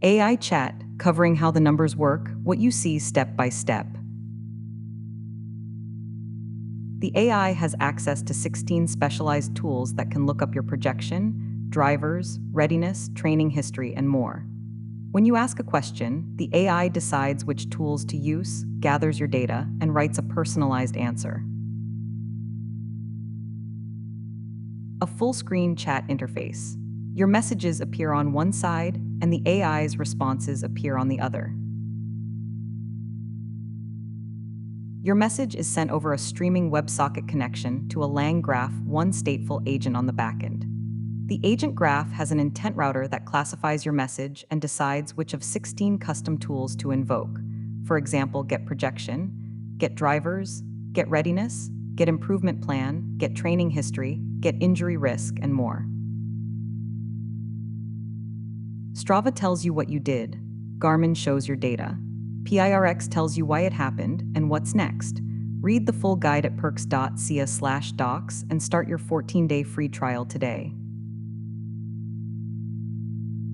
AI chat, covering how the numbers work, what you see step by step. The AI has access to 16 specialized tools that can look up your projection, drivers, readiness, training history, and more. When you ask a question, the AI decides which tools to use, gathers your data, and writes a personalized answer. A full-screen chat interface. Your messages appear on one side, and the AI's responses appear on the other. Your message is sent over a streaming WebSocket connection to a LangGraph, one stateful agent on the backend. The agent graph has an intent router that classifies your message and decides which of 16 custom tools to invoke. For example, get projection, get drivers, get readiness, get improvement plan, get training history, get injury risk, and more. Strava tells you what you did. Garmin shows your data. PIRX tells you why it happened and what's next. Read the full guide at pirx.ca/docs and start your 14-day free trial today.